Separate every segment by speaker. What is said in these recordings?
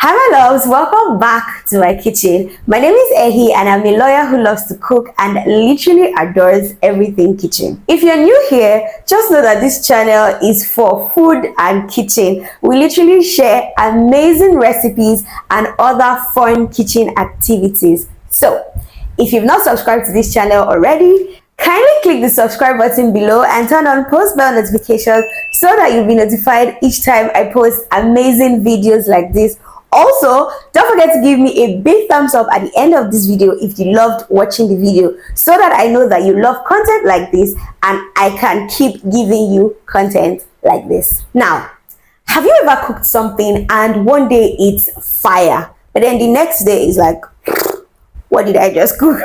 Speaker 1: Hi my loves, welcome back to my kitchen. My name is Ehi and I'm a lawyer who loves to cook and literally adores everything kitchen. If you're new here, just know that this channel is for food and kitchen. We literally share amazing recipes and other fun kitchen activities. So, if you've not subscribed to this channel already, kindly click the subscribe button below and turn on post bell notifications so that you'll be notified each time I post amazing videos like this. Also, don't forget to give me a big thumbs up at the end of this video if you loved watching the video, so that I know that you love content like this and I can keep giving you content like this. Now, have you ever cooked something and one day it's fire, but then the next day is like, what did I just cook?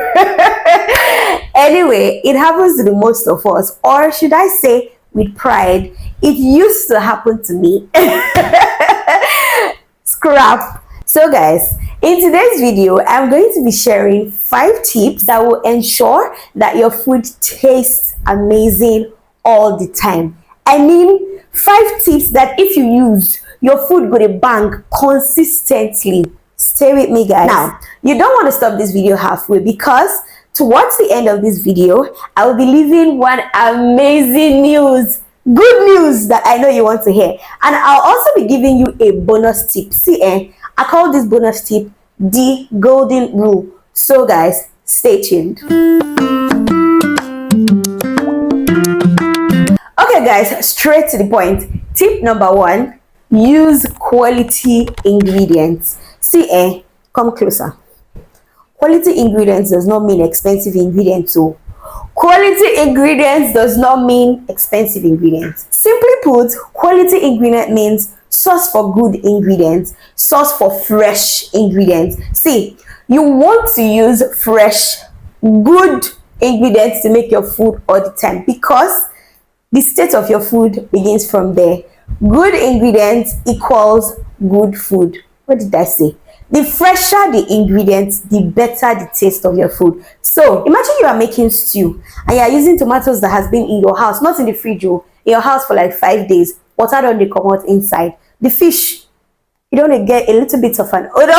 Speaker 1: Anyway, it happens to the most of us, or should I say with pride, it used to happen to me. Scrap. So guys, in today's video I'm going to be sharing 5 tips that will ensure that your food tastes amazing all the time. I mean 5 tips that if you use, your food go to bang consistently. Stay with me guys. Now, you don't want to stop this video halfway, because towards the end of this video I will be leaving one amazing news. Good news that I know you want to hear, and I'll also be giving you a bonus tip. See, I call this bonus tip the golden rule. So guys, stay tuned. Okay guys, straight to the point. Tip number 1, use quality ingredients. See, come closer. Quality ingredients does not mean expensive ingredients. So quality ingredients does not mean expensive ingredients. Simply put, quality ingredient means source for good ingredients, source for fresh ingredients. See, you want to use fresh, good ingredients to make your food all the time, because the state of your food begins from there. Good ingredients equals good food. What did I say? The fresher the ingredients, the better the taste of your food. So imagine you are making stew and you are using tomatoes that has been in your house, not in the fridge, in your house for like 5 days. Water don't they come out inside. The fish, you don't get a little bit of an odor.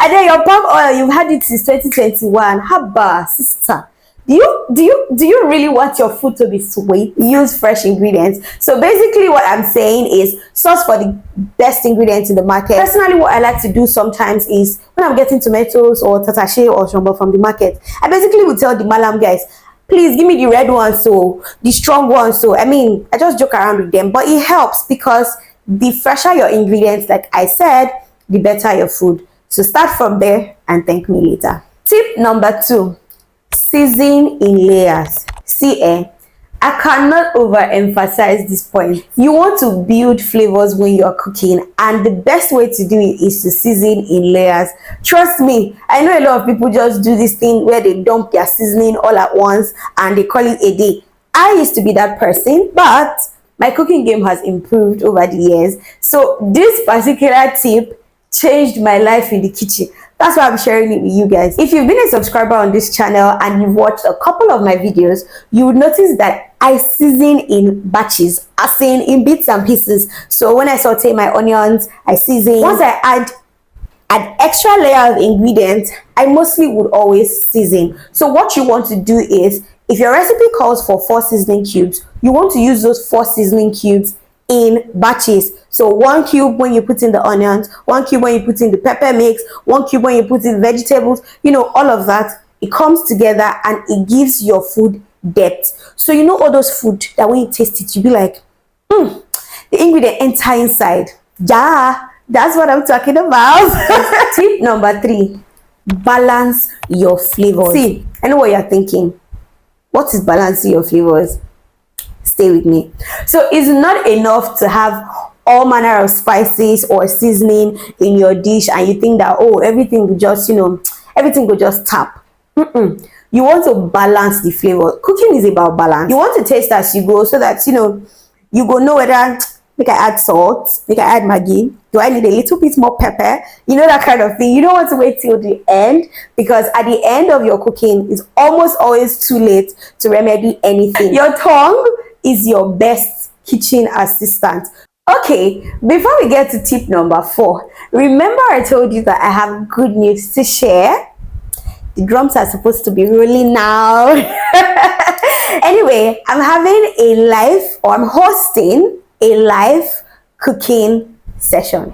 Speaker 1: And then your palm oil, you've had it since 2021. Haba, sister. Do you really want your food to be sweet? Use fresh ingredients. So basically what I'm saying is source for the best ingredients in the market. Personally, what I like to do sometimes is when I'm getting tomatoes or tatashe or shombo from the market, I basically will tell the malam guys, please give me the red ones, so the strong ones. So I mean, I just joke around with them, but it helps, because the fresher your ingredients, like I said, the better your food. So start from there and thank me later. Tip number 2, season in layers. See, I cannot overemphasize this point. You want to build flavors when you're cooking, and the best way to do it is to season in layers. Trust me, I know a lot of people just do this thing where they dump their seasoning all at once and they call it a day. I used to be that person, but my cooking game has improved over the years. So this particular tip changed my life in the kitchen. That's why I'm sharing it with you guys. If you've been a subscriber on this channel and you've watched a couple of my videos, you would notice that I season in batches, as in bits and pieces. So when I saute my onions, I season. Once I add an extra layer of ingredients, I mostly would always season. So what you want to do is, if your recipe calls for 4 seasoning cubes, you want to use those 4 seasoning cubes in batches. So 1 cube when you put in the onions, 1 cube when you put in the pepper mix, 1 cube when you put in vegetables, all of that, it comes together and it gives your food depth. So all those food that when you taste it, you be like, the ingredient enter inside. Yeah, that's what I'm talking about. Tip number 3, balance your flavors. See, I know what you're thinking. What is balancing your flavors? Stay with me. So it's not enough to have all manner of spices or seasoning in your dish and you think that, oh, everything will just, everything will just tap. You want to balance the flavor. Cooking is about balance. You want to taste as you go, so that, you go know whether make I add salt, make I add Maggi, do I need a little bit more pepper, that kind of thing. You don't want to wait till the end, because at the end of your cooking, it's almost always too late to remedy anything. Your tongue is your best kitchen assistant. Okay, before we get to tip number 4, remember I told you that I have good news to share. The drums are supposed to be rolling now. Anyway, I'm hosting a live cooking session.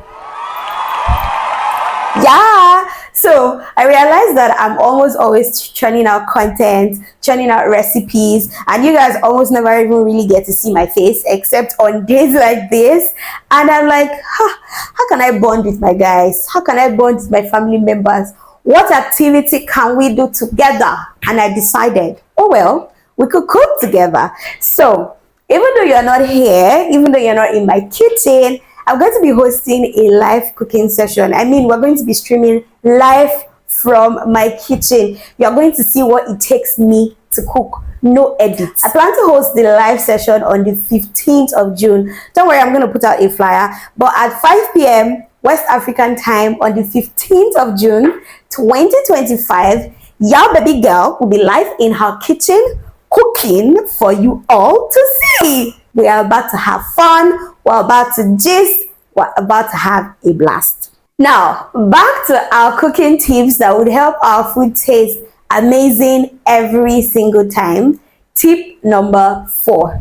Speaker 1: Yeah, so I realized that I'm almost always churning out content, churning out recipes, and you guys almost never even really get to see my face except on days like this. And I'm like, how can I bond with my guys? How can I bond with my family members? What activity can we do together? And I decided, oh well, we could cook together. So even though you're not here, even though you're not in my kitchen, I'm going to be hosting a live cooking session. I mean, we're going to be streaming live from my kitchen. You're going to see what it takes me to cook. No edits. I plan to host the live session on the 15th of June. Don't worry, I'm going to put out a flyer. But at 5 p.m. West African time on the 15th of June, 2025, your baby girl will be live in her kitchen cooking for you all to see. We are about to have fun, we're about to gist, we're about to have a blast. Now, back to our cooking tips that would help our food taste amazing every single time. Tip number 4,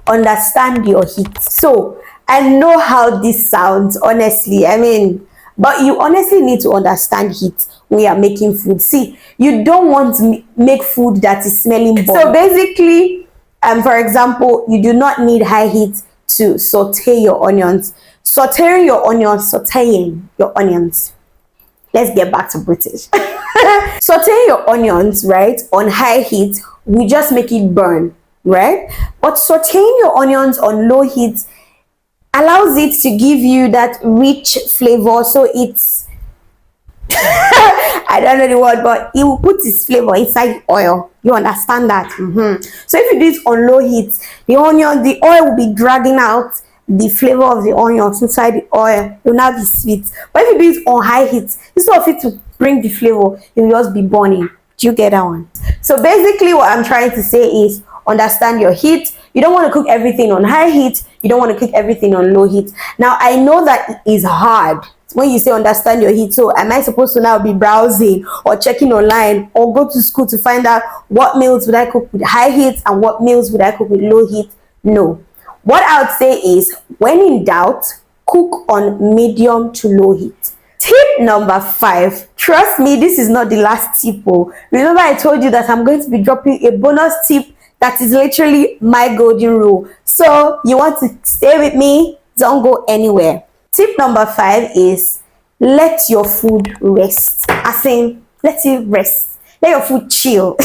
Speaker 1: understand your heat. So, I know how this sounds, honestly. But you honestly need to understand heat when you are making food. See, you don't want to make food that is smelling burnt. So basically, for example, you do not need high heat to saute your onions. Sauteing your onions. Let's get back to British. Sauteing your onions, right, on high heat, we just make it burn, right? But sauteing your onions on low heat allows it to give you that rich flavor. So it's I don't know the word, but it will put its flavor inside oil. You understand that? So if you do it on low heat, the oil will be dragging out the flavor of the onions inside the oil. It will not be sweet. But if you do it on high heat, instead of it to bring the flavor, it will just be burning. Do you get that one? So basically what I'm trying to say is understand your heat. You don't want to cook everything on high heat. You don't want to cook everything on low heat. Now, I know that it is hard when you say understand your heat. So am I supposed to now be browsing or checking online or go to school to find out what meals would I cook with high heat and what meals would I cook with low heat? No. What I would say is, when in doubt, cook on medium to low heat. Tip number 5. Trust me, this is not the last tip. Remember I told you that I'm going to be dropping a bonus tip that is literally my golden rule. So you want to stay with me, don't go anywhere. Tip number 5 is let your food rest. As in, let it rest. Let your food chill.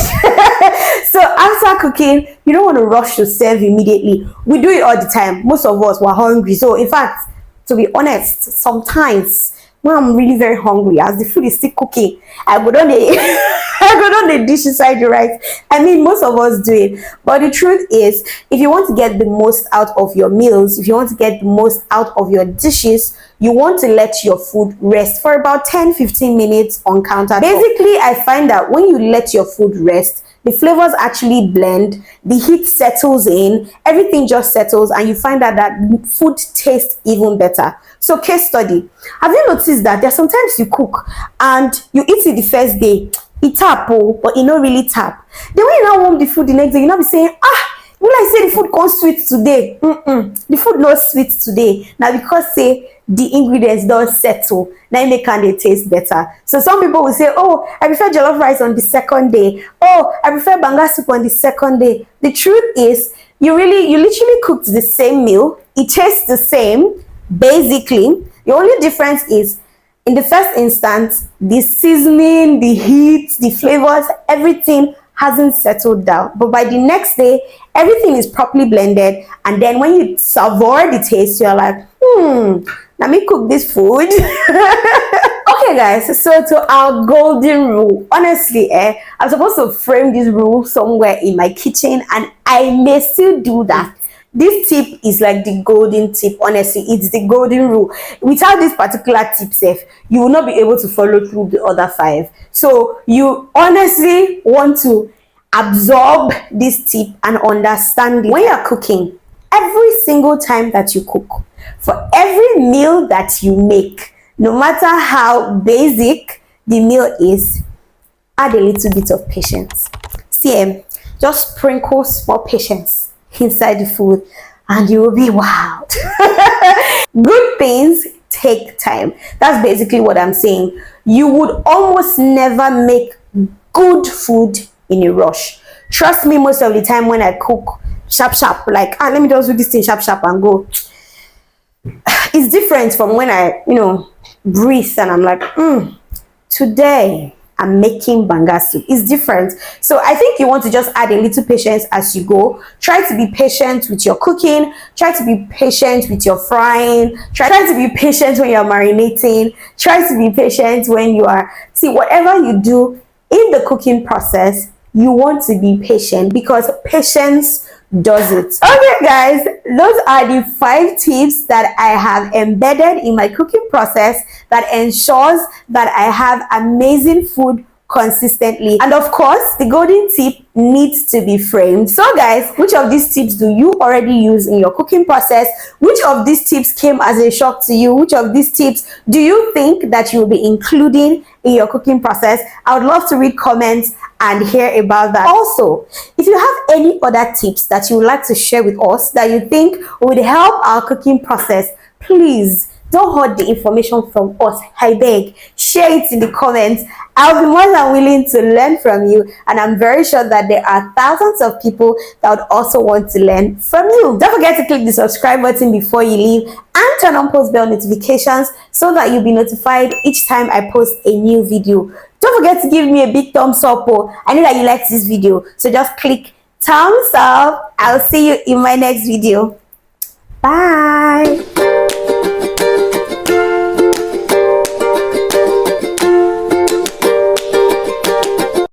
Speaker 1: So after cooking, you don't want to rush to serve immediately. We do it all the time. Most of us were hungry. So in fact, to be honest, sometimes when I'm really very hungry, as the food is still cooking, I go down the dish inside the rice. I mean, most of us do it. But the truth is, if you want to get the most out of your meals, if you want to get the most out of your dishes, you want to let your food rest for about 10-15 minutes on countertop. Basically, I find that when you let your food rest, the flavors actually blend, the heat settles in, everything just settles, and you find out that food tastes even better. So case study, have you noticed that there's sometimes you cook and you eat it the first day, it tap, but it not really tap. Then when you now warm the food the next day, you not be saying, will I say the food comes sweet today? The food not sweet today. Now because say the ingredients don't settle, now it make it taste better. So some people will say, oh, I prefer jollof rice on the second day. Oh, I prefer banga soup on the second day. The truth is, you literally cooked the same meal. It tastes the same. Basically, the only difference is, in the first instance, the seasoning, the heat, the flavors, everything hasn't settled down. But by the next day, everything is properly blended. And then when you savor the taste, you're like, let me cook this food. Okay, guys, so to our golden rule. Honestly, I'm supposed to frame this rule somewhere in my kitchen, and I may still do that. This tip is like the golden tip. Honestly, it's the golden rule. Without this particular tip, you will not be able to follow through the other 5. So you honestly want to absorb this tip and understand it. When you're cooking, every single time that you cook, For every meal that you make, no matter how basic the meal is, add a little bit of patience. See, just sprinkle small patience inside the food and you will be wowed. Good things take time. That's basically what I'm saying. You would almost never make good food in a rush. Trust me, most of the time when I cook sharp sharp, like let me just do this thing sharp sharp and go, it's different from when I breathe and I'm like, today I'm making banga soup. It's different. So I think you want to just add a little patience as you go. Try to be patient with your cooking. Try to be patient with your frying. Try to be patient when you're marinating. Try to be patient when you are, whatever you do in the cooking process, you want to be patient because patience does it. Okay guys, those are the 5 tips that I have embedded in my cooking process that ensures that I have amazing food consistently. And of course, the golden tip needs to be framed. So guys, which of these tips do you already use in your cooking process? Which of these tips came as a shock to you? Which of these tips do you think that you will be including in your cooking process? I would love to read comments and hear about that. Also, if you have any other tips that you would like to share with us that you think would help our cooking process, please don't hold the information from us. I beg, share it in the comments. I'll be more than willing to learn from you, and I'm very sure that there are thousands of people that would also want to learn from you. Don't forget to click the subscribe button before you leave and turn on post bell notifications so that you'll be notified each time I post a new video. Don't forget to give me a big thumbs up. I know that you liked this video, so just click thumbs up. I'll see you in my next video. Bye.